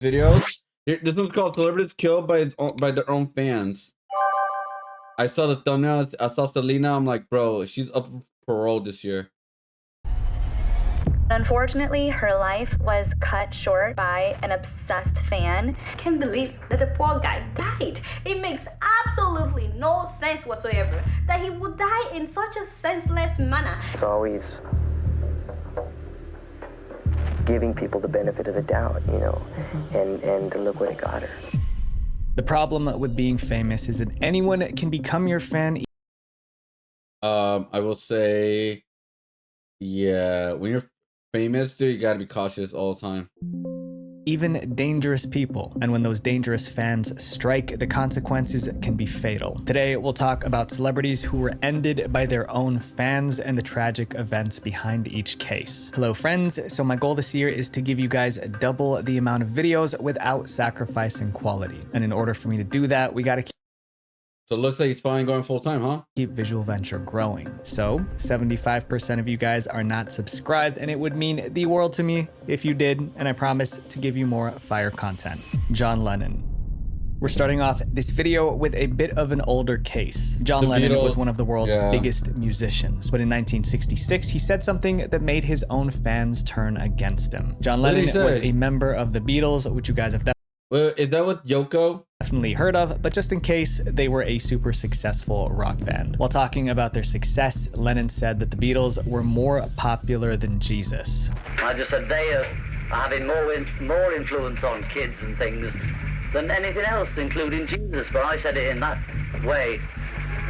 videos. This one's called "Celebrities Killed by their Own Fans." I saw the thumbnail. I saw Selena. I'm like, bro, she's up for parole this year. Unfortunately, her life was cut short by an obsessed fan. Can't believe that the poor guy died. It makes absolutely no sense whatsoever that he would die in such a senseless manner. It's always giving people the benefit of the doubt, you know, and look what it got her. The problem with being famous is that anyone can become your fan. I will say, yeah, when you're famous, dude, you gotta be cautious all the time. Even dangerous people, and when those dangerous fans strike, the consequences can be fatal. Today, we'll talk about celebrities who were ended by their own fans and the tragic events behind each case. Hello friends, so my goal this year is to give you guys double the amount of videos without sacrificing quality. And in order for me to do that, we gotta So it looks like he's finally going full time, huh? keep Visual Venture growing. So 75% of you guys are not subscribed, and it would mean the world to me if you did, and I promise to give you more fire content. John Lennon. We're starting off this video with a bit of an older case. John Lennon was one of the world's biggest musicians, but in 1966, he said something that made his own fans turn against him. John Lennon was a member of the Beatles, which you guys have Well, is that what Yoko? Definitely heard of, but just in case, they were a super successful rock band. While talking about their success, Lennon said that the Beatles were more popular than Jesus. I just said they are having more influence on kids and things than anything else, including Jesus, but I said it in that way,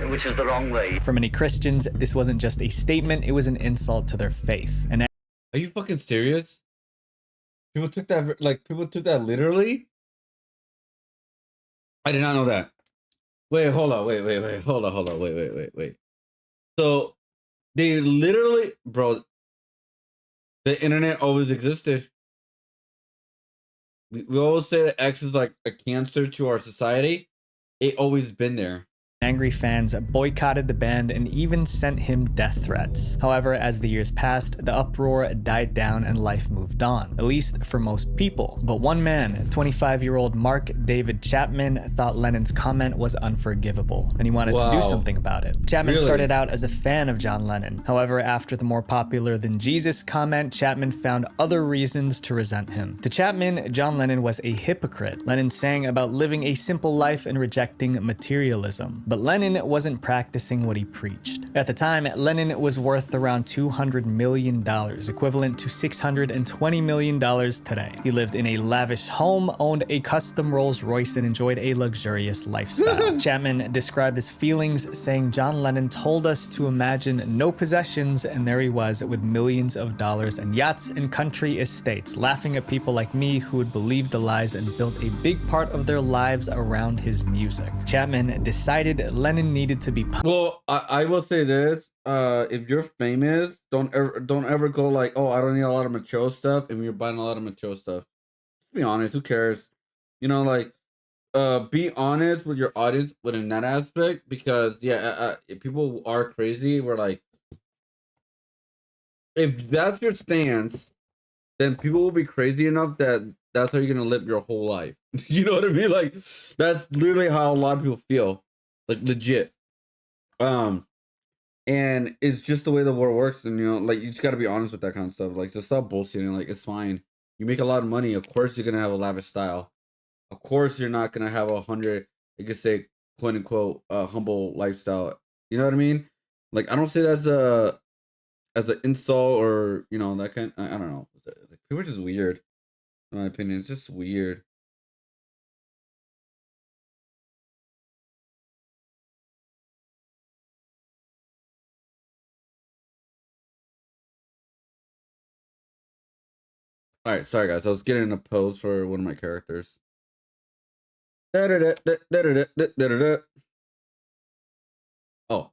which is the wrong way. For many Christians, this wasn't just a statement, it was an insult to their faith. And Are you fucking serious? People took that literally? I did not know that. Wait, hold on. Hold on. Wait. So they literally, bro, the internet always existed. We always say that X is like a cancer to our society. It always been there. angry fans boycotted the band and even sent him death threats. However, as the years passed, the uproar died down and life moved on, at least for most people. But one man, 25-year-old Mark David Chapman, thought Lennon's comment was unforgivable, and he wanted to do something about it. Chapman started out as a fan of John Lennon. However, after the more popular than Jesus comment, Chapman found other reasons to resent him. To Chapman, John Lennon was a hypocrite. Lennon sang about living a simple life and rejecting materialism. But Lennon wasn't practicing what he preached. At the time, Lennon was worth around $200 million, equivalent to $620 million today. He lived in a lavish home, owned a custom Rolls Royce, and enjoyed a luxurious lifestyle. Chapman described his feelings, saying, "John Lennon told us to imagine no possessions, and there he was with millions of dollars and yachts and country estates, laughing at people like me who would believe the lies and built a big part of their lives around his music." Chapman decided Lennon needed to be Well, I will say this: if you're famous, don't ever go like, "Oh, I don't need a lot of mature stuff," and you're buying a lot of mature stuff. Just be honest. Who cares? You know, like, be honest with your audience within that aspect, because if people are crazy, we're like, if that's your stance, then people will be crazy enough that that's how you're gonna live your whole life. You know what I mean? Like, that's literally how a lot of people feel. Like, legit. And it's just the way the world works, and you know, like, you just gotta be honest with that kind of stuff. Like, just stop bullshitting. Like, it's fine. You make a lot of money, of course you're gonna have a lavish style. Of course you're not gonna have 100, you could say, quote unquote, humble lifestyle. You know what I mean? Like, I don't say that as an insult, or, you know, that kind. I don't know. Like, people are just weird. In my opinion, it's just weird. All right, sorry guys, I was getting a pose for one of my characters. Oh,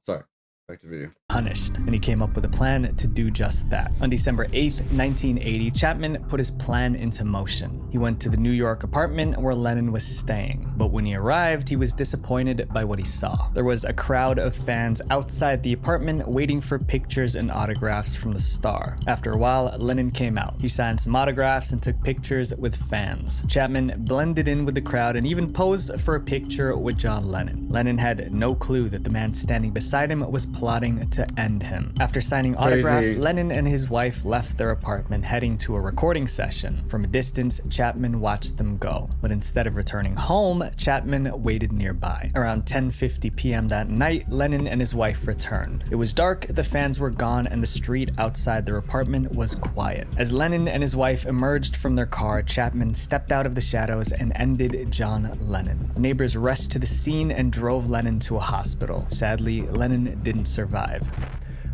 sorry. Back to the video. punished, and he came up with a plan to do just that. On December 8th, 1980, Chapman put his plan into motion. He went to the New York apartment where Lennon was staying, but when he arrived, he was disappointed by what he saw. There was a crowd of fans outside the apartment waiting for pictures and autographs from the star. After a while, Lennon came out. He signed some autographs and took pictures with fans. Chapman blended in with the crowd and even posed for a picture with John Lennon. Lennon had no clue that the man standing beside him was plotting to end him. After signing autographs, Lennon and his wife left their apartment heading to a recording session. From a distance, Chapman watched them go, but instead of returning home, Chapman waited nearby. Around 10:50 p.m. that night, Lennon and his wife returned. It was dark, the fans were gone, and the street outside their apartment was quiet. As Lennon and his wife emerged from their car, Chapman stepped out of the shadows and ended John Lennon. Neighbors rushed to the scene and drove Lennon to a hospital. Sadly, Lennon didn't survive.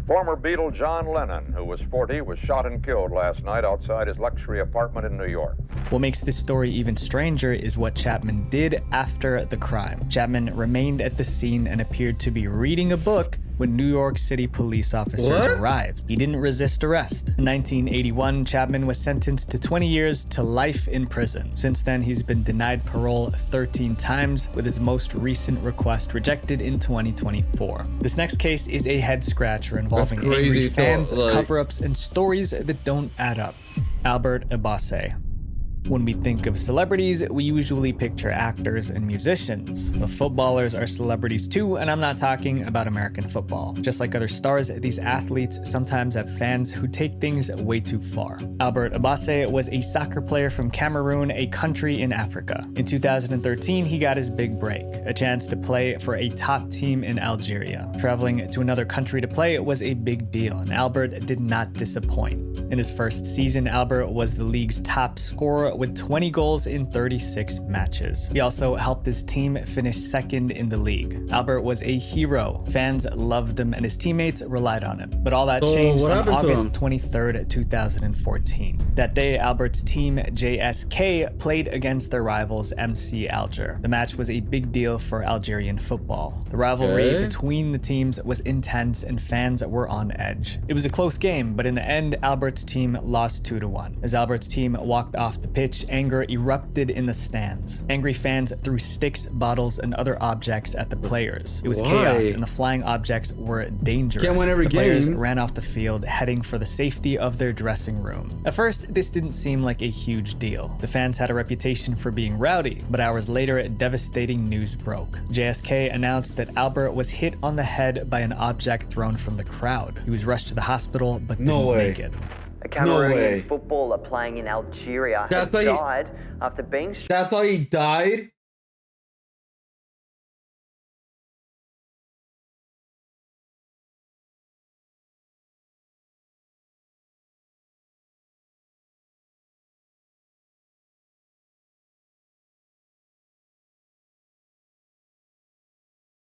Former Beatle John Lennon, who was 40, was shot and killed last night outside his luxury apartment in New York. What makes this story even stranger is what Chapman did after the crime. Chapman remained at the scene and appeared to be reading a book when New York City police officers arrived. He didn't resist arrest. In 1981, Chapman was sentenced to 20 years to life in prison. Since then, he's been denied parole 13 times, with his most recent request rejected in 2024. This next case is a head-scratcher involving angry fans, cover-ups, and stories that don't add up. Albert Abbasse. When we think of celebrities, we usually picture actors and musicians, but footballers are celebrities too, and I'm not talking about American football. Just like other stars, these athletes sometimes have fans who take things way too far. Albert Abbasse was a soccer player from Cameroon, a country in Africa. In 2013, he got his big break, a chance to play for a top team in Algeria. Traveling to another country to play was a big deal, and Albert did not disappoint. In his first season, Albert was the league's top scorer with 20 goals in 36 matches. He also helped his team finish second in the league. Albert was a hero. Fans loved him and his teammates relied on him. But all that changed on August 23rd, 2014. That day, Albert's team, JSK, played against their rivals, MC Alger. The match was a big deal for Algerian football. The rivalry between the teams was intense and fans were on edge. It was a close game, but in the end, Albert's team lost 2-1. As Albert's team walked off the pitch, anger erupted in the stands. Angry fans threw sticks, bottles, and other objects at the players. It was chaos, and the flying objects were dangerous. The players ran off the field, heading for the safety of their dressing room. At first, this didn't seem like a huge deal. The fans had a reputation for being rowdy, but hours later, devastating news broke. JSK announced that Albert was hit on the head by an object thrown from the crowd. He was rushed to the hospital, but didn't make it. A Cameroonian footballer playing in Algeria has died after being shot. That's how he died?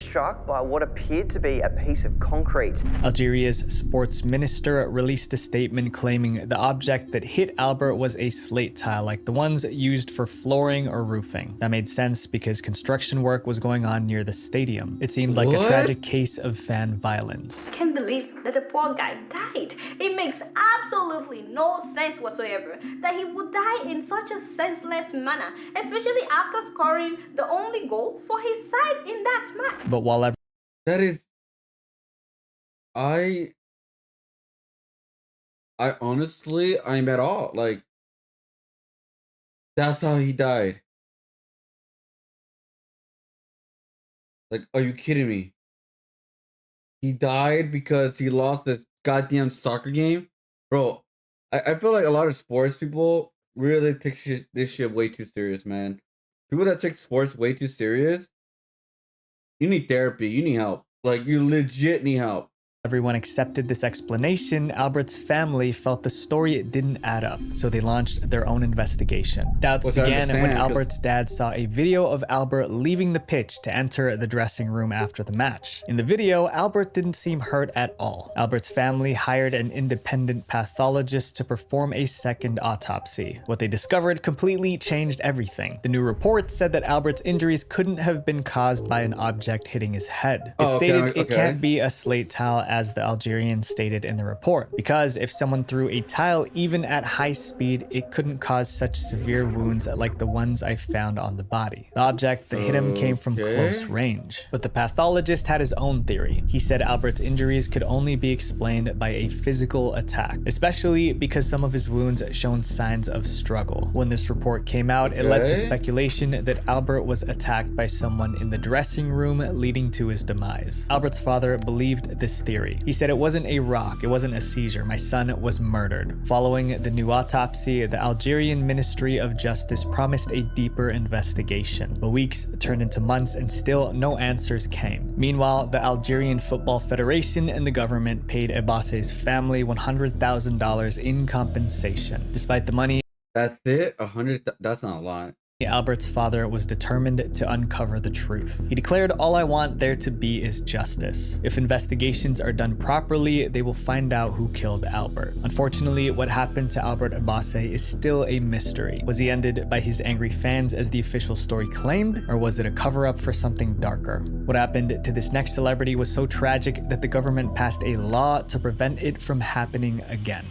Struck by what appeared to be a piece of concrete. Algeria's sports minister released a statement claiming the object that hit Albert was a slate tile like the ones used for flooring or roofing. That made sense because construction work was going on near the stadium. It seemed like a tragic case of fan violence. I can't believe that the poor guy died. It makes absolutely no sense whatsoever that he would die in such a senseless manner, especially after scoring the only goal for his side in that match. But while that is, I honestly, I'm at all. Like, that's how he died. Like, are you kidding me? He died because he lost this goddamn soccer game? Bro, I feel like a lot of sports people really take this shit way too serious, man. People that take sports way too serious, you need therapy. You need help. Like, you legit need help. everyone accepted this explanation, Albert's family felt the story didn't add up, so they launched their own investigation. Doubts began when Albert's dad saw a video of Albert leaving the pitch to enter the dressing room after the match. In the video, Albert didn't seem hurt at all. Albert's family hired an independent pathologist to perform a second autopsy. What they discovered completely changed everything. The new report said that Albert's injuries couldn't have been caused by an object hitting his head. It stated it can't be a slate tile, as the Algerian stated in the report, because if someone threw a tile even at high speed, it couldn't cause such severe wounds like the ones I found on the body. The object that hit him came from close range. But the pathologist had his own theory. He said Albert's injuries could only be explained by a physical attack, especially because some of his wounds shown signs of struggle. When this report came out, it led to speculation that Albert was attacked by someone in the dressing room, leading to his demise. Albert's father believed this theory. He said, "It wasn't a rock, it wasn't a seizure. My son was murdered." Following the new autopsy, the Algerian Ministry of Justice promised a deeper investigation. But weeks turned into months and still no answers came. Meanwhile, the Algerian Football Federation and the government paid Ebasse's family $100,000 in compensation. Despite the money, That's it? 100? That's not a lot. Albert's father was determined to uncover the truth. He declared, "All I want there to be is justice. If investigations are done properly, they will find out who killed Albert." Unfortunately, what happened to Albert Ebasse is still a mystery. Was he ended by his angry fans as the official story claimed, or was it a cover-up for something darker? What happened to this next celebrity was so tragic that the government passed a law to prevent it from happening again.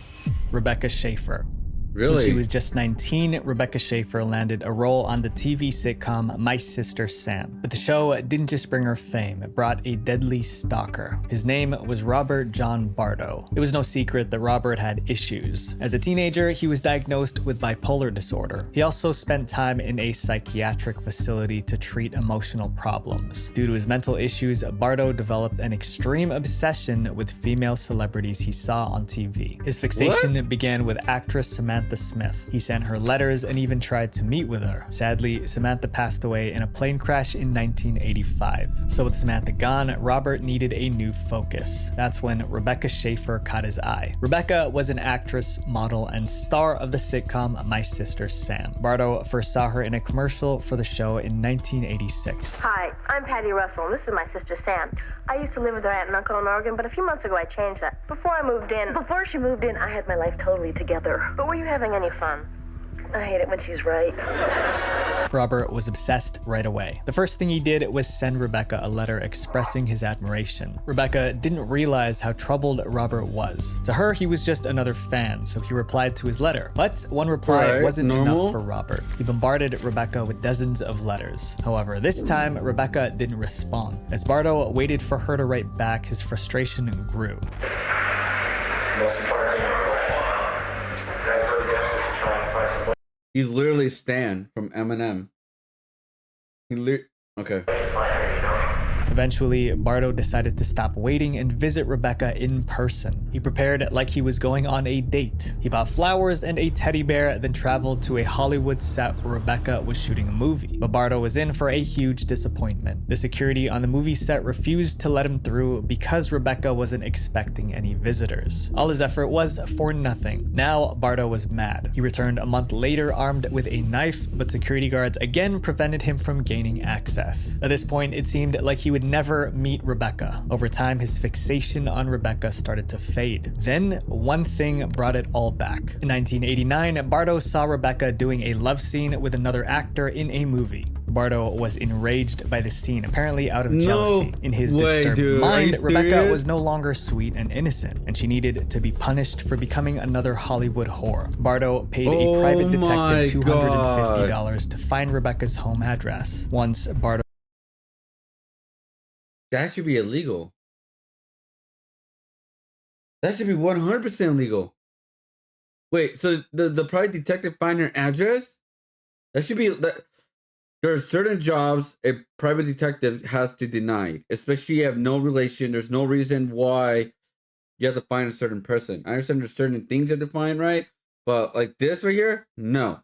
Rebecca Schaeffer. Really? When she was just 19, Rebecca Schaeffer landed a role on the TV sitcom My Sister Sam. But the show didn't just bring her fame, it brought a deadly stalker. His name was Robert John Bardo. It was no secret that Robert had issues. As a teenager, he was diagnosed with bipolar disorder. He also spent time in a psychiatric facility to treat emotional problems. Due to his mental issues, Bardo developed an extreme obsession with female celebrities he saw on TV. His fixation began with actress Samantha Smith. He sent her letters and even tried to meet with her. Sadly, Samantha passed away in a plane crash in 1985. So with Samantha gone, Robert needed a new focus. That's when Rebecca Schaeffer caught his eye. Rebecca was an actress, model, and star of the sitcom My Sister Sam. Bardo first saw her in a commercial for the show in 1986. Hi, I'm Patty Russell, and this is my sister Sam. I used to live with her aunt and uncle in Oregon, but a few months ago I changed that. Before she moved in, I had my life totally together. But were you having any fun? I hate it when she's right. Robert was obsessed right away. The first thing he did was send Rebecca a letter expressing his admiration. Rebecca didn't realize how troubled Robert was. To her, he was just another fan, so he replied to his letter. But one reply wasn't enough for Robert. He bombarded Rebecca with dozens of letters. However, this time, Rebecca didn't respond. As Bardo waited for her to write back, his frustration grew. He's literally Stan from Eminem. Okay. Eventually, Bardo decided to stop waiting and visit Rebecca in person. He prepared like he was going on a date. He bought flowers and a teddy bear, then traveled to a Hollywood set where Rebecca was shooting a movie. But Bardo was in for a huge disappointment. The security on the movie set refused to let him through because Rebecca wasn't expecting any visitors. All his effort was for nothing. Now, Bardo was mad. He returned a month later armed with a knife, but security guards again prevented him from gaining access. At this point, it seemed like he would never meet Rebecca. Over time, his fixation on Rebecca started to fade. Then, one thing brought it all back. In 1989, Bardo saw Rebecca doing a love scene with another actor in a movie. Bardo was enraged by the scene, apparently out of jealousy. In his disturbed mind, Rebecca was no longer sweet and innocent, and she needed to be punished for becoming another Hollywood whore. Bardo paid a private detective $250 to find Rebecca's home address. Once Bardo That should be illegal. That should be 100% illegal. Wait, so the private detective find her address? That should be... There are certain jobs a private detective has to deny, especially if you have no relation. There's no reason why you have to find a certain person. I understand there's certain things you have to find, right? But like this right here, no.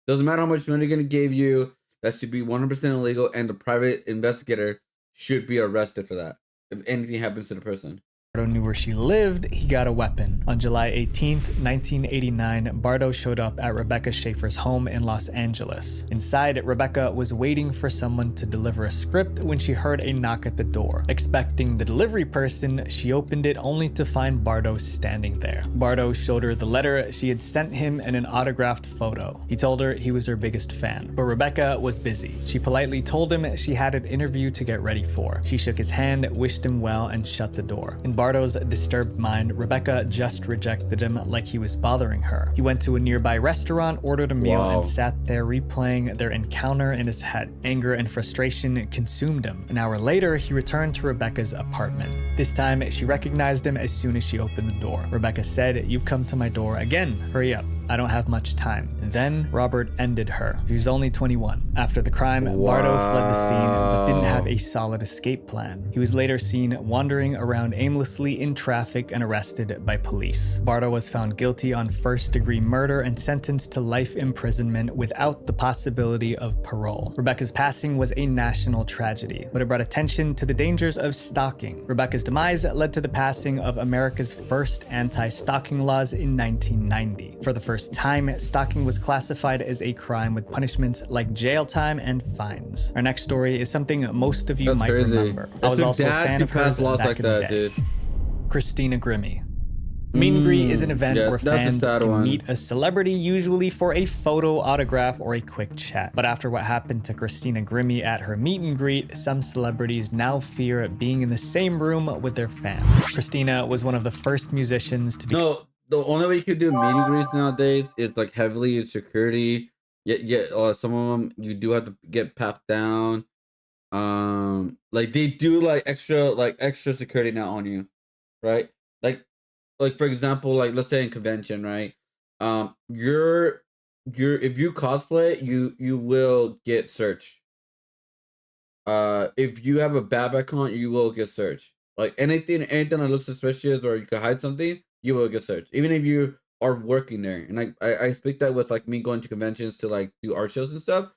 Doesn't matter how much money they're going to give you. That should be 100% illegal, and the private investigator should be arrested for that if anything happens to the person. Bardo knew where she lived, he got a weapon. On July 18th, 1989, Bardo showed up at Rebecca Schaeffer's home in Los Angeles. Inside, Rebecca was waiting for someone to deliver a script when she heard a knock at the door. Expecting the delivery person, she opened it only to find Bardo standing there. Bardo showed her the letter she had sent him and an autographed photo. He told her he was her biggest fan, but Rebecca was busy. She politely told him she had an interview to get ready for. She shook his hand, wished him well, and shut the door. In Bardo's disturbed mind, Rebecca just rejected him like he was bothering her. He went to a nearby restaurant, ordered a meal, and sat there replaying their encounter in his head. Anger and frustration consumed him. An hour later, he returned to Rebecca's apartment. This time, she recognized him as soon as she opened the door. Rebecca said, "You've come to my door again. Hurry up. I don't have much time." Then Robert ended her. She was only 21. After the crime, Bardo fled the scene but didn't have a solid escape plan. He was later seen wandering around aimlessly in traffic and arrested by police. Bardo was found guilty on first-degree murder and sentenced to life imprisonment without the possibility of parole. Rebecca's passing was a national tragedy, but it brought attention to the dangers of stalking. Rebecca's demise led to the passing of America's first anti-stalking laws in 1990. For the first time, stalking was classified as a crime with punishments like jail time and fines. Our next story is something most of you might remember. I was also a fan of hers back in the day. Christina Grimmie. Meet and greet is an event where fans can meet a celebrity, usually for a photo, autograph, or a quick chat. But after what happened to Christina Grimmie at her meet and greet, some celebrities now fear being in the same room with their fans. Christina was one of the first musicians to be... No, the only way you could do meet and greets nowadays is like heavily in security. Some of them you do have to get papped down. Like they do like extra security now on you, right? Like for example, like let's say in convention, right? You're if you cosplay, you will get searched. If you have a bad account, you will get searched. Like anything that looks suspicious or you could hide something, you will get searched. Even if you are working there. And I speak that with like me going to conventions to like do art shows and stuff.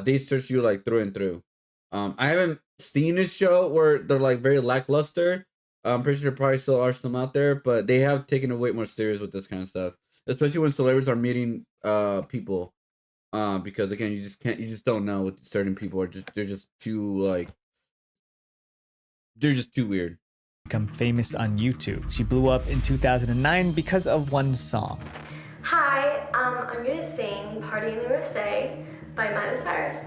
They search you like through and through. I haven't seen a show where they're like very lackluster. I'm pretty sure there probably still are some out there, but they have taken it way more serious with this kind of stuff, especially when celebrities are meeting people. Because again, you just don't know what certain people are they're just too weird. Become famous on YouTube. She blew up in 2009 because of one song. Hi, I'm gonna sing Party in the USA by Miley Cyrus.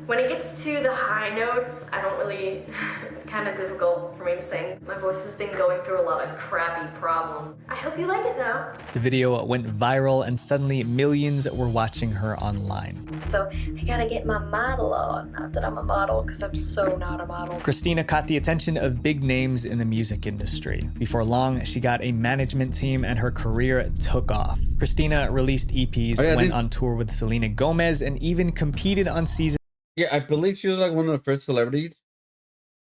When it gets to the high notes, I don't really, it's kind of difficult for me to sing. My voice has been going through a lot of crappy problems. I hope you like it though. The video went viral and suddenly millions were watching her online. So I gotta get my model on. Not that I'm a model, because I'm so not a model. Christina caught the attention of big names in the music industry. Before long, she got a management team and her career took off. Christina released EPs, went on tour with Selena Gomez, and even competed on season. Yeah, I believe she was like one of the first celebrities,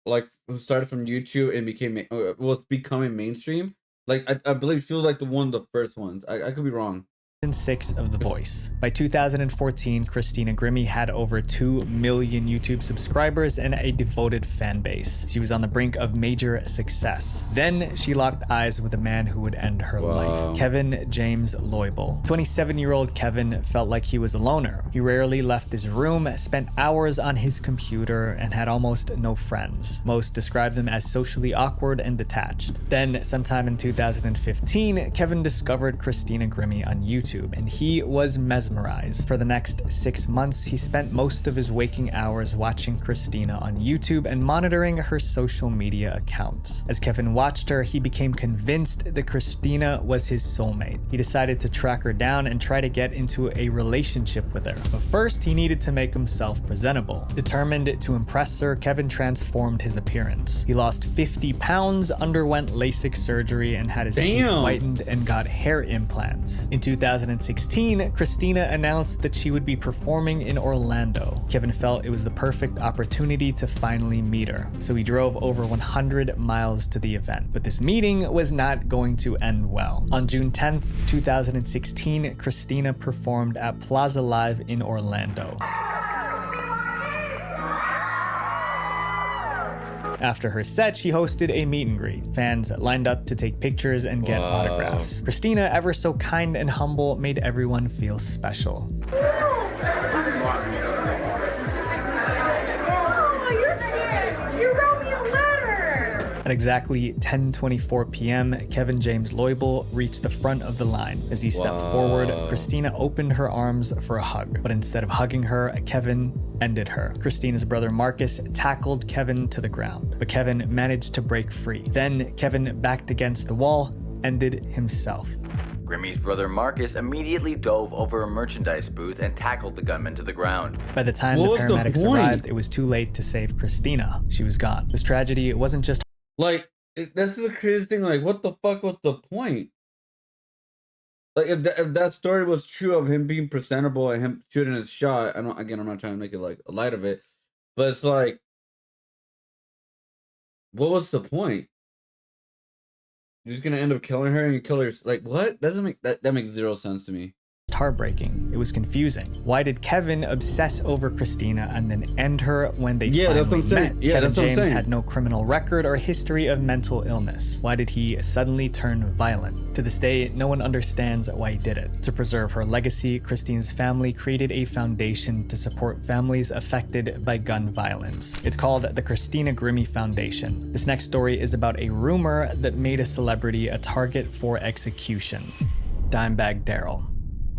like who started from YouTube and was becoming mainstream. Like I believe she was like one of the first ones. I could be wrong. 6 of The Voice. By 2014, Christina Grimmie had over 2 million YouTube subscribers and a devoted fan base. She was on the brink of major success. Then she locked eyes with a man who would end her life, Kevin James Loibel. 27-year-old Kevin felt like he was a loner. He rarely left his room, spent hours on his computer, and had almost no friends. Most described him as socially awkward and detached. Then, sometime in 2015, Kevin discovered Christina Grimmie on YouTube, and he was mesmerized. For the next 6 months, he spent most of his waking hours watching Christina on YouTube and monitoring her social media accounts. As Kevin watched her, he became convinced that Christina was his soulmate. He decided to track her down and try to get into a relationship with her. But first, he needed to make himself presentable. Determined to impress her, Kevin transformed his appearance. He lost 50 pounds, underwent LASIK surgery, and had his teeth whitened and got hair implants. In 2016, Christina announced that she would be performing in Orlando. Kevin felt it was the perfect opportunity to finally meet her, so he drove over 100 miles to the event. But this meeting was not going to end well. On June 10th, 2016, Christina performed at Plaza Live in Orlando. After her set, she hosted a meet and greet. Fans lined up to take pictures and get autographs. Christina, ever so kind and humble, made everyone feel special. Oh, you're scared. You wrote me a letter. At exactly 10:24 p.m., Kevin James Loibl reached the front of the line. As he stepped forward, Christina opened her arms for a hug, but instead of hugging her, Kevin ended her. Christina's brother Marcus tackled Kevin to the ground, but Kevin managed to break free. Then Kevin backed against the wall, ended himself. Grimmy's brother Marcus immediately dove over a merchandise booth and tackled the gunman to the ground. By the time the paramedics arrived, it was too late to save Christina. She was gone. This tragedy wasn't just like, that's the crazy thing. Like, what the fuck was the point? Like, if that story was true of him being presentable and him shooting his shot, I'm not trying to make it like a light of it, but it's like, what was the point? You're just gonna end up killing her and you kill her. Like, what? That makes zero sense to me. Heartbreaking. It was confusing. Why did Kevin obsess over Christina and then end her when they finally met? Kevin James had no criminal record or history of mental illness. Why did he suddenly turn violent? To this day, no one understands why he did it. To preserve her legacy, Christina's family created a foundation to support families affected by gun violence. It's called the Christina Grimmie Foundation. This next story is about a rumor that made a celebrity a target for execution. Dimebag Darrell.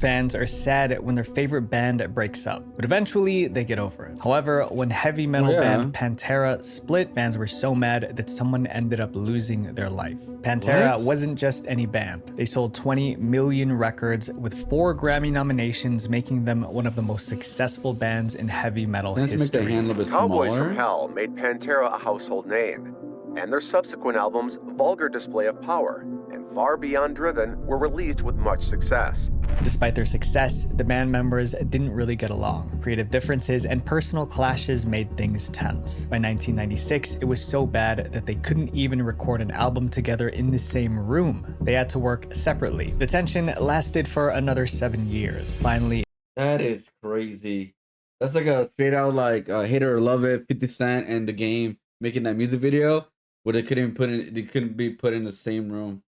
Fans are sad when their favorite band breaks up, but eventually they get over it. However, when heavy metal band Pantera split, fans were so mad that someone ended up losing their life. Pantera wasn't just any band. They sold 20 million records with 4 Grammy nominations, making them one of the most successful bands in heavy metal history. Cowboys from Hell made Pantera a household name, and their subsequent albums, Vulgar Display of Power and Far Beyond Driven, were released with much success. Despite their success, the band members didn't really get along. Creative differences and personal clashes made things tense. By 1996, it was so bad that they couldn't even record an album together in the same room. They had to work separately. The tension lasted for another 7 years. Finally, that is crazy. That's like a straight out like hate it or love it, 50 Cent and The Game making that music video where they couldn't be put in the same room.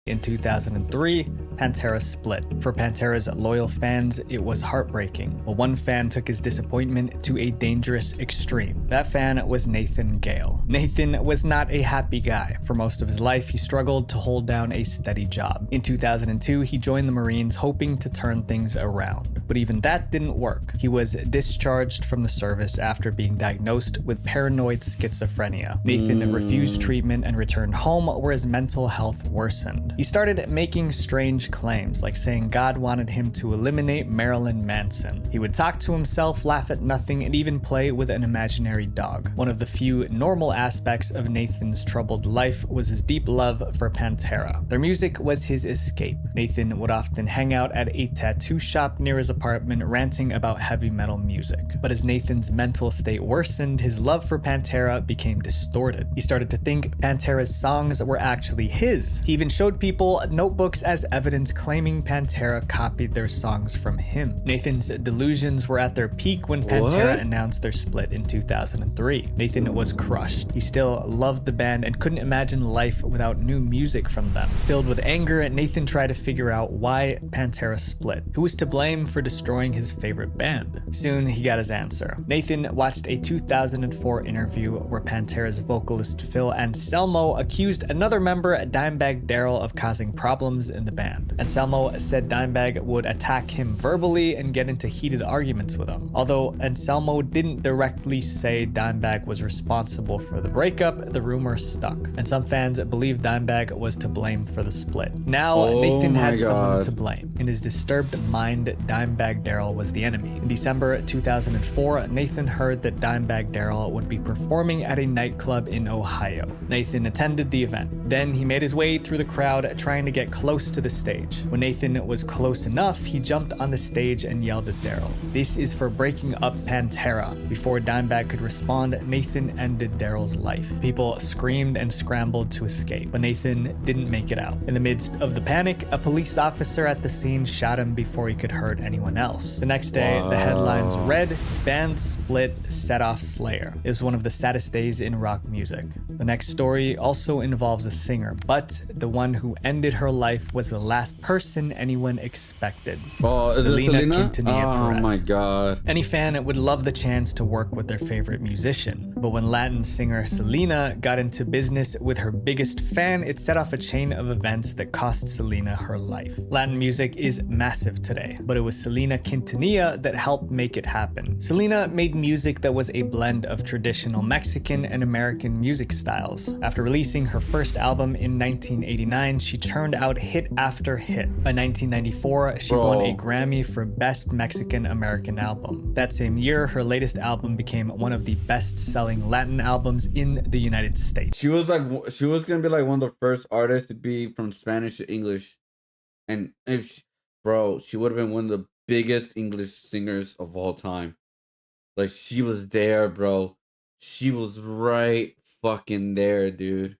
In 2003, Pantera split. For Pantera's loyal fans, it was heartbreaking, but one fan took his disappointment to a dangerous extreme. That fan was Nathan Gale. Nathan was not a happy guy. For most of his life, he struggled to hold down a steady job. In 2002, he joined the Marines hoping to turn things around, but even that didn't work. He was discharged from the service after being diagnosed with paranoid schizophrenia. Nathan refused treatment and returned home where his mental health worsened. He started making strange claims, like saying God wanted him to eliminate Marilyn Manson. He would talk to himself, laugh at nothing, and even play with an imaginary dog. One of the few normal aspects of Nathan's troubled life was his deep love for Pantera. Their music was his escape. Nathan would often hang out at a tattoo shop near his apartment, ranting about heavy metal music. But as Nathan's mental state worsened, his love for Pantera became distorted. He started to think Pantera's songs were actually his. He even showed people notebooks as evidence, claiming Pantera copied their songs from him. Nathan's delusions were at their peak when Pantera announced their split in 2003. Nathan was crushed. He still loved the band and couldn't imagine life without new music from them. Filled with anger, Nathan tried to figure out why Pantera split. Who was to blame for destroying his favorite band? Soon he got his answer. Nathan watched a 2004 interview where Pantera's vocalist Phil Anselmo accused another member, Dimebag Darrell, of causing problems in the band. Anselmo said Dimebag would attack him verbally and get into heated arguments with him. Although Anselmo didn't directly say Dimebag was responsible for the breakup, the rumor stuck, and some fans believed Dimebag was to blame for the split. Now Nathan had someone to blame. In his disturbed mind, Dimebag Darrell was the enemy. In December 2004, Nathan heard that Dimebag Darrell would be performing at a nightclub in Ohio. Nathan attended the event. Then he made his way through the crowd trying to get close to the stage. When Nathan was close enough, he jumped on the stage and yelled at Darrell, "This is for breaking up Pantera." Before Dimebag could respond, Nathan ended Darrell's life. People screamed and scrambled to escape, but Nathan didn't make it out. In the midst of the panic, a police officer at the scene shot him before he could hurt anyone else. The next day, the headlines read, "Band Split Set Off Slayer." It was one of the saddest days in rock music. The next story also involves a singer, but the one who ended her life was the last person anyone expected. Selena Quintanilla Perez. Oh my god. Any fan would love the chance to work with their favorite musician, But when Latin singer Selena got into business with her biggest fan, it set off a chain of events that cost Selena her life. Latin music is massive today, but it was Selena Quintanilla that helped make it happen. Selena made music that was a blend of traditional Mexican and American music styles. After releasing her first album in 1989, she churned out hit after hit. By 1994, she won a Grammy for Best Mexican American Album. That same year, her latest album became one of the best-selling Latin albums in the United States. She was gonna be like one of the first artists to be from Spanish to English, and she would have been one of the biggest English singers of all time. Like, she was there, bro. She was right fucking there, dude.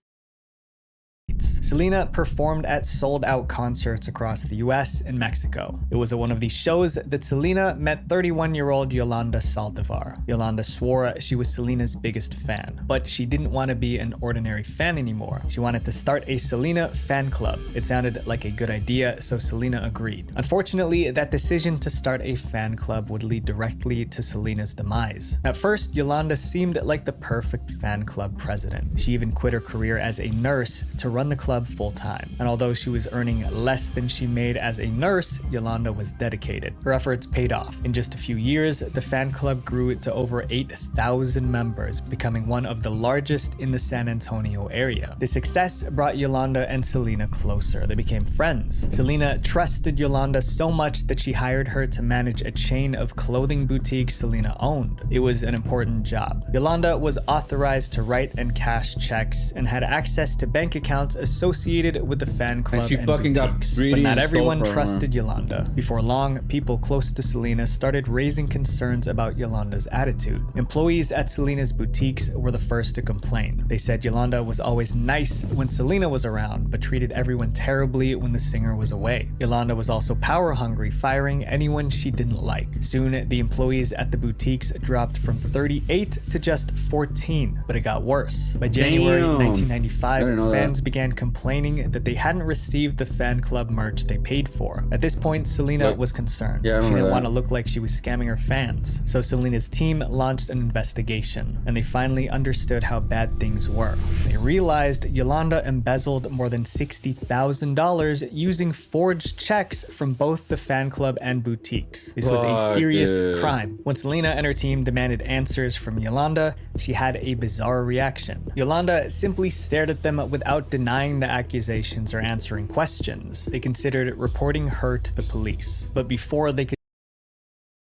Selena performed at sold-out concerts across the US and Mexico. It was at one of these shows that Selena met 31-year-old Yolanda Saldivar. Yolanda swore she was Selena's biggest fan, but she didn't want to be an ordinary fan anymore. She wanted to start a Selena fan club. It sounded like a good idea, so Selena agreed. Unfortunately, that decision to start a fan club would lead directly to Selena's demise. At first, Yolanda seemed like the perfect fan club president. She even quit her career as a nurse to run the club full-time. And although she was earning less than she made as a nurse, Yolanda was dedicated. Her efforts paid off. In just a few years, the fan club grew to over 8,000 members, becoming one of the largest in the San Antonio area. The success brought Yolanda and Selena closer. They became friends. Selena trusted Yolanda so much that she hired her to manage a chain of clothing boutiques Selena owned. It was an important job. Yolanda was authorized to write and cash checks and had access to bank accounts associated with the fan club and she fucking boutiques. got greedy. But not and everyone stole from her. trusted Yolanda. Before long, people close to Selena started raising concerns about Yolanda's attitude. Employees at Selena's boutiques were the first to complain. They said Yolanda was always nice when Selena was around, but treated everyone terribly when the singer was away. Yolanda was also power hungry, firing anyone she didn't like. Soon, the employees at the boutiques dropped from 38 to just 14, but it got worse. By January 1995, fans began complaining that they hadn't received the fan club merch they paid for. At this point, Selena was concerned. She didn't want to look like she was scamming her fans. So Selena's team launched an investigation, and they finally understood how bad things were. They realized Yolanda embezzled more than $60,000 using forged checks from both the fan club and boutiques. This was a serious crime. When Selena and her team demanded answers from Yolanda, she had a bizarre reaction. Yolanda simply stared at them without denying the accusations or answering questions. They considered reporting her to the police. But before they could...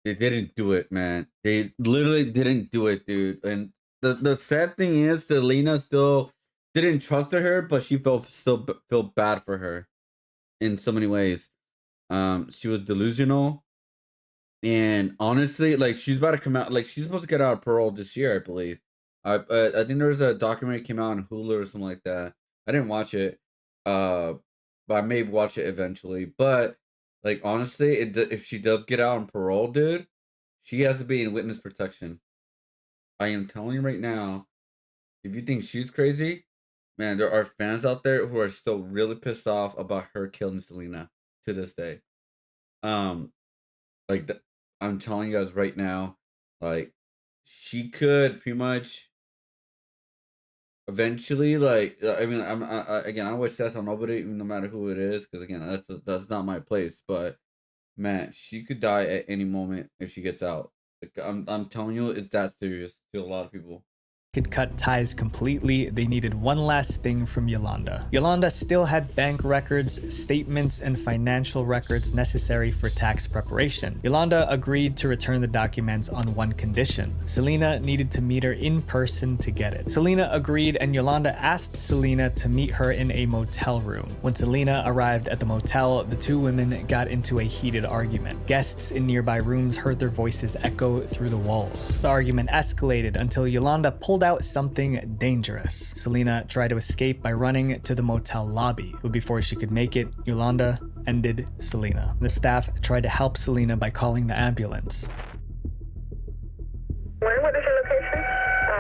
They didn't do it, man. They literally didn't do it, dude. And the sad thing is, Selena still didn't trust her, but she still felt bad for her in so many ways. She was delusional. And honestly, like, she's about to come out, like, she's supposed to get out of parole this year, I believe. I think there was a documentary came out on Hulu or something like that. I didn't watch it, but I may watch it eventually. But, like, honestly, if she does get out on parole, dude, she has to be in witness protection. I am telling you right now, if you think she's crazy, man, there are fans out there who are still really pissed off about her killing Selena to this day. I'm telling you guys right now, like, she could pretty much eventually, like, I mean, I wish that's on nobody, no matter who it is, because again, that's not my place. But man, she could die at any moment if she gets out. Like, I'm telling you, it's that serious to a lot of people. Could cut ties completely, they needed one last thing from Yolanda. Yolanda still had bank records, statements, and financial records necessary for tax preparation. Yolanda agreed to return the documents on one condition. Selena needed to meet her in person to get it. Selena agreed, and Yolanda asked Selena to meet her in a motel room. When Selena arrived at the motel, the two women got into a heated argument. Guests in nearby rooms heard their voices echo through the walls. The argument escalated until Yolanda pulled out something dangerous. Selena tried to escape by running to the motel lobby, but before she could make it, Yolanda ended Selena. The staff tried to help Selena by calling the ambulance. What is your location?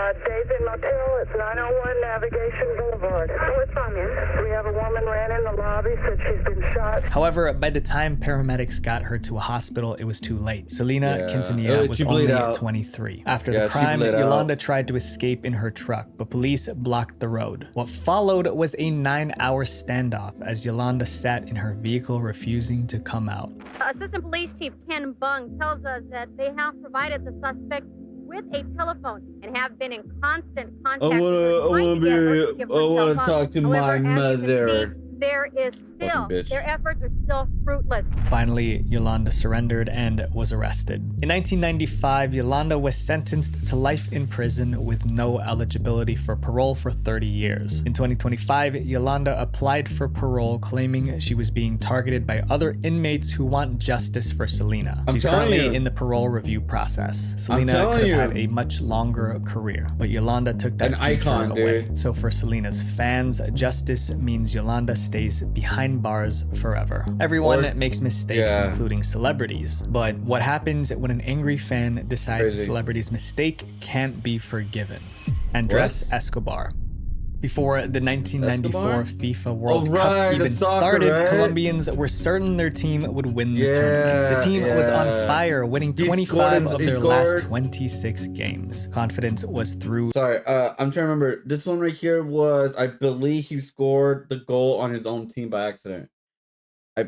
Days Inn Motel, it's 901 Navigation Boulevard. What's wrong, man? We have a woman ran in the lobby, said she's been shot. However, by the time paramedics got her to a hospital, it was too late. Selena Quintanilla was she only bleed out. 23. After Yeah, the she crime, bled out. Yolanda tried to escape in her truck, but police blocked the road. What followed was a 9-hour standoff as Yolanda sat in her vehicle refusing to come out. Assistant Police Chief Ken Bung tells us that they have provided the suspect with a telephone and have been in constant contact with her, trying to get her to give herself up. talk to However, my as you can mother. see, there is still, bitch. their efforts are still fruitless. Finally, Yolanda surrendered and was arrested. In 1995, Yolanda was sentenced to life in prison with no eligibility for parole for 30 years. In 2025, Yolanda applied for parole, claiming she was being targeted by other inmates who want justice for Selena. She's telling currently you. in the parole review process. Selena telling could have you. had a much longer career, but Yolanda took that An future icon, away. dude. So for Selena's fans, justice means Yolanda stays behind bars forever. Everyone makes mistakes, including celebrities. But what happens when an angry fan decides a celebrity's mistake can't be forgiven? Andres Escobar. Before the 1994 FIFA World Cup even started, Colombians were certain their team would win the tournament. The team was on fire, winning 25 of their last 26 games. Confidence was through. Sorry, I'm trying to remember. This one right here was, I believe he scored the goal on his own team by accident.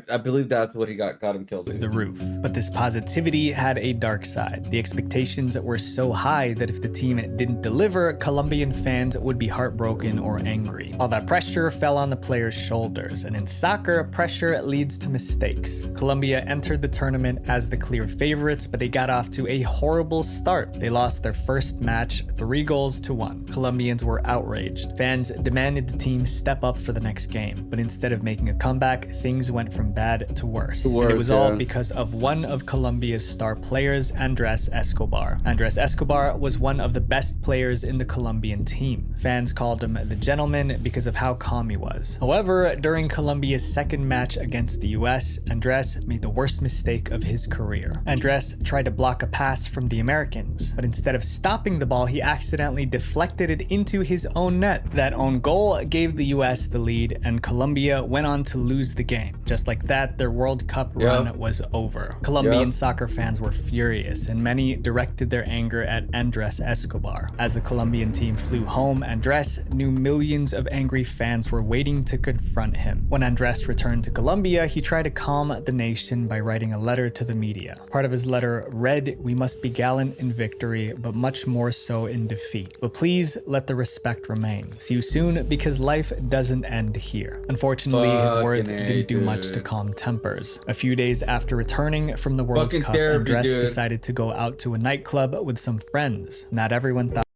I believe that's what he got him killed. The roof. But this positivity had a dark side. The expectations were so high that if the team didn't deliver, Colombian fans would be heartbroken or angry. All that pressure fell on the players' shoulders, and in soccer, pressure leads to mistakes. Colombia entered the tournament as the clear favorites, but they got off to a horrible start. They lost their first match 3-1. Colombians were outraged. Fans demanded the team step up for the next game, but instead of making a comeback, things went from bad to worse. And it was all because of one of Colombia's star players, Andres Escobar. Andres Escobar was one of the best players in the Colombian team. Fans called him the gentleman because of how calm he was. However, during Colombia's second match against the US, Andres made the worst mistake of his career. Andres tried to block a pass from the Americans, but instead of stopping the ball, he accidentally deflected it into his own net. That own goal gave the US the lead, and Colombia went on to lose the game. Just like that, their World Cup run was over. Colombian soccer fans were furious, and many directed their anger at Andres Escobar. As the Colombian team flew home, Andres knew millions of angry fans were waiting to confront him. When Andres returned to Colombia, he tried to calm the nation by writing a letter to the media. Part of his letter read, "We must be gallant in victory, but much more so in defeat. But please let the respect remain. See you soon, because life doesn't end here." Unfortunately, his words didn't do much to calm tempers. A few days after returning from the World Cup, Andres decided to go out to a nightclub with some friends. Not everyone thought.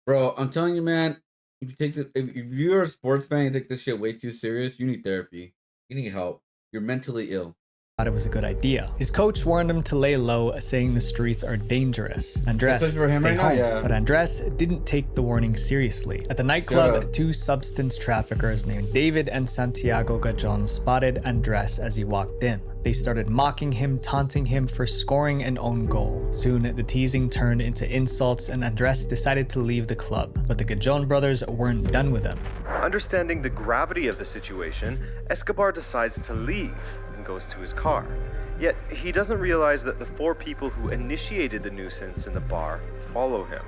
Bro, I'm telling you, man. If you're a sports fan, you take this shit way too serious. You need therapy. You need help. You're mentally ill. It was a good idea. His coach warned him to lay low, saying the streets are dangerous. Andres stay home, but Andres didn't take the warning seriously. At the nightclub, two substance traffickers named David and Santiago Gajon spotted Andres as he walked in. They started mocking him, taunting him for scoring an own goal. Soon, the teasing turned into insults, and Andres decided to leave the club. But the Gajon brothers weren't done with him. Understanding the gravity of the situation, Escobar decides to leave and goes to his car. Yet, he doesn't realize that the four people who initiated the nuisance in the bar follow him.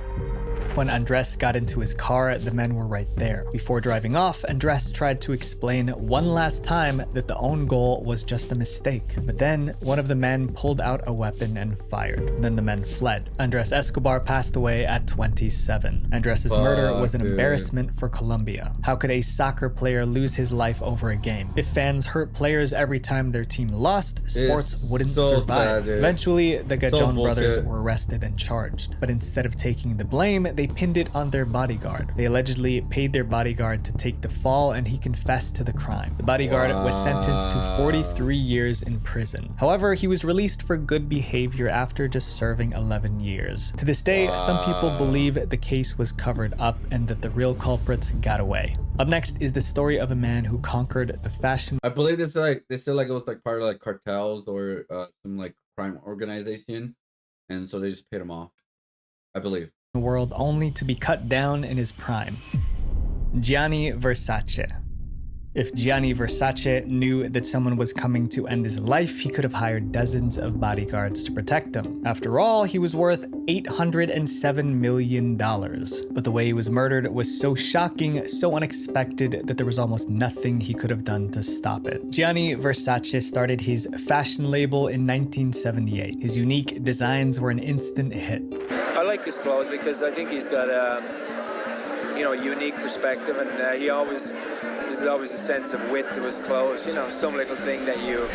When Andres got into his car, the men were right there. Before driving off, Andres tried to explain one last time that the own goal was just a mistake. But then, one of the men pulled out a weapon and fired. Then the men fled. Andres Escobar passed away at 27. Andres' murder was an embarrassment for Colombia. How could a soccer player lose his life over a game? If fans hurt players every time their team lost, sports wouldn't survive. Eventually, the Gajon brothers were arrested and charged. But instead of taking the blame, they pinned it on their bodyguard. They allegedly paid their bodyguard to take the fall, and he confessed to the crime. The bodyguard was sentenced to 43 years in prison. However, he was released for good behavior after just serving 11 years. To this day, some people believe the case was covered up and that the real culprits got away. Up next is the story of a man who conquered the fashion. I believe it's like, they said like it was like part of like cartels or some like crime organization, and so they just paid him off, I believe. the world only to be cut down in his prime. Gianni Versace. If Gianni Versace knew that someone was coming to end his life, he could have hired dozens of bodyguards to protect him. After all, he was worth $807 million. But the way he was murdered was so shocking, so unexpected, that there was almost nothing he could have done to stop it. Gianni Versace started his fashion label in 1978. His unique designs were an instant hit. I like his clothes because I think he's got a unique perspective, and there's always a sense of wit to his clothes. Some little thing that you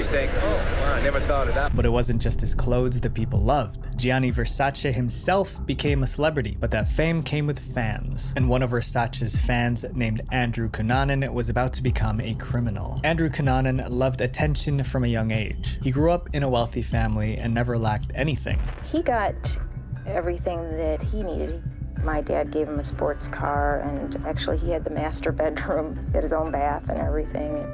think, oh, wow, I never thought of that. But it wasn't just his clothes that people loved. Gianni Versace himself became a celebrity, but that fame came with fans. And one of Versace's fans, named Andrew Cunanan, was about to become a criminal. Andrew Cunanan loved attention from a young age. He grew up in a wealthy family and never lacked anything. He got everything that he needed. My dad gave him a sports car, and actually he had the master bedroom, he had his own bath and everything.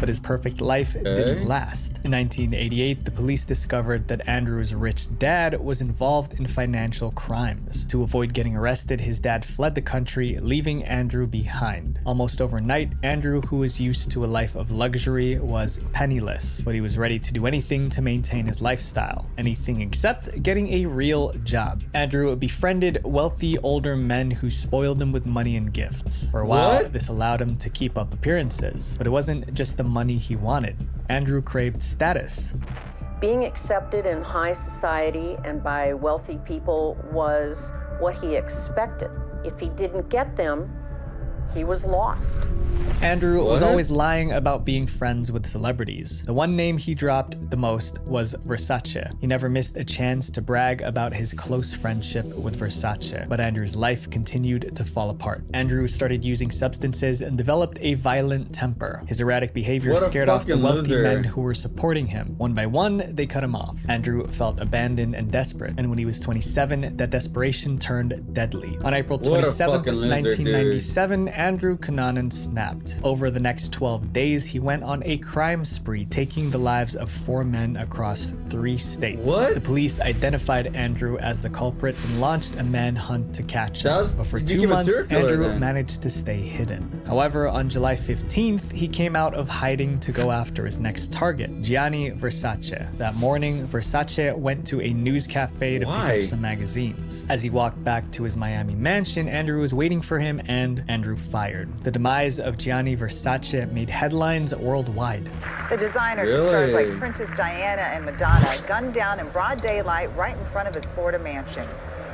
But his perfect life didn't last. In 1988, the police discovered that Andrew's rich dad was involved in financial crimes. To avoid getting arrested, his dad fled the country, leaving Andrew behind. Almost overnight, Andrew, who was used to a life of luxury, was penniless, but he was ready to do anything to maintain his lifestyle. Anything except getting a real job. Andrew befriended wealthy older men who spoiled him with money and gifts. For a while, this allowed him to keep up appearances, but it wasn't just the money he wanted. Andrew craved status. Being accepted in high society and by wealthy people was what he expected. If he didn't get them, he was lost. Andrew was always lying about being friends with celebrities. The one name he dropped the most was Versace. He never missed a chance to brag about his close friendship with Versace, but Andrew's life continued to fall apart. Andrew started using substances and developed a violent temper. His erratic behavior scared off the wealthy men who were supporting him. One by one, they cut him off. Andrew felt abandoned and desperate, and when he was 27, that desperation turned deadly. On April 27th, 1997, Andrew Cunanan snapped. Over the next 12 days, he went on a crime spree, taking the lives of 4 men across 3 states. The police identified Andrew as the culprit and launched a manhunt to catch him. But for 2 months, Andrew managed to stay hidden. However, on July 15th, he came out of hiding to go after his next target, Gianni Versace. That morning, Versace went to a news cafe to pick up some magazines. As he walked back to his Miami mansion, Andrew was waiting for him, and Andrew fired. The demise of Gianni Versace made headlines worldwide. The designer to stars like Princess Diana and Madonna gunned down in broad daylight right in front of his Florida mansion.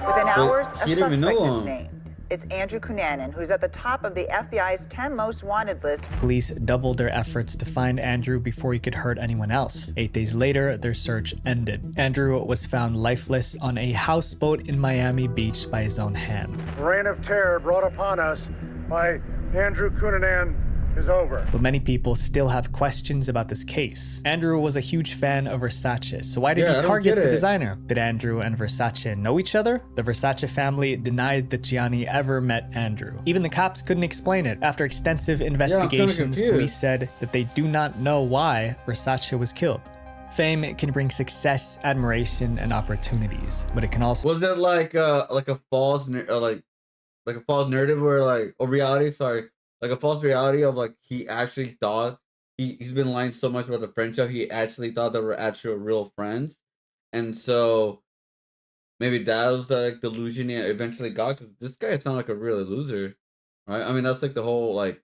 Within hours, a suspect is named. It's Andrew Cunanan, who's at the top of the FBI's 10 most wanted list. Police doubled their efforts to find Andrew before he could hurt anyone else. 8 days later, their search ended. Andrew was found lifeless on a houseboat in Miami Beach by his own hand. The reign of terror brought upon us by Andrew Cunanan is over. But many people still have questions about this case. Andrew was a huge fan of Versace, so why did he target the designer? Did Andrew and Versace know each other? The Versace family denied that Gianni ever met Andrew. Even the cops couldn't explain it. After extensive investigations, police said that they do not know why Versace was killed. Fame can bring success, admiration, and opportunities, but it can also— Was it like a false like a false narrative where like a false reality of like he actually thought he's been lying so much about the friendship, he actually thought they were actual real friends, and so maybe that was the like delusion he eventually got, because this guy sounded like a real loser, right? I mean, that's like the whole like,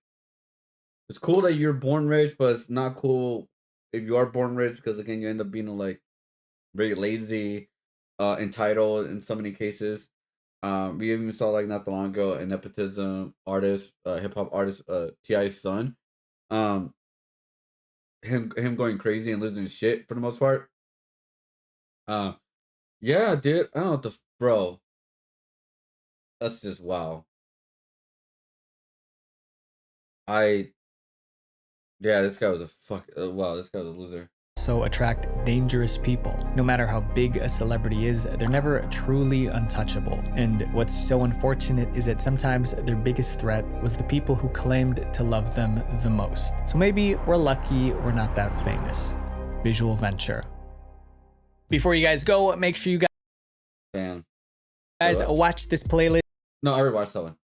it's cool that you're born rich, but it's not cool if you are born rich, because again you end up being like very lazy, entitled in so many cases. We even saw like not that long ago a nepotism artist, hip hop artist, T.I.'s son, him going crazy and losing his shit for the most part. Yeah, dude, I don't know what the bro. That's just wow. Yeah, this guy was a wow. This guy was a loser. So attract dangerous people. No matter how big a celebrity is, they're never truly untouchable. And what's so unfortunate is that sometimes their biggest threat was the people who claimed to love them the most. So maybe we're lucky we're not that famous. Visual venture. Before you guys go, make sure you guys— Damn. Guys, watch this playlist. No, I already watched that one.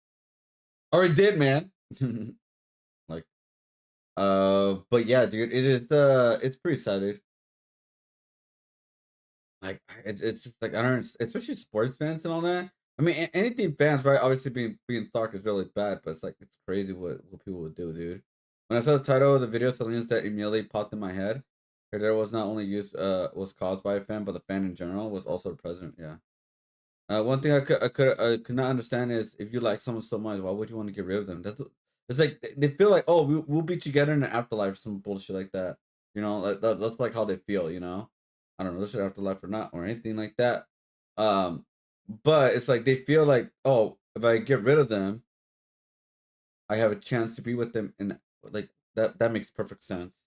Already did, man. Like, but yeah, dude, it is it's pretty sad, dude. Like, it's just like I don't, especially sports fans and all that. I mean, anything fans, right? Obviously, being stalked is really bad, but it's like it's crazy what people would do, dude. When I saw the title of the video, something that immediately popped in my head. There was not only was caused by a fan, but the fan in general was also the president. Yeah. One thing I could not understand is if you like someone so much, why would you want to get rid of them? It's like they feel like, oh, we'll be together in the afterlife or some bullshit like that. You know, that's like how they feel. You know, I don't know, this shit afterlife or not or anything like that. But it's like they feel like, oh, if I get rid of them, I have a chance to be with them, and like that makes perfect sense.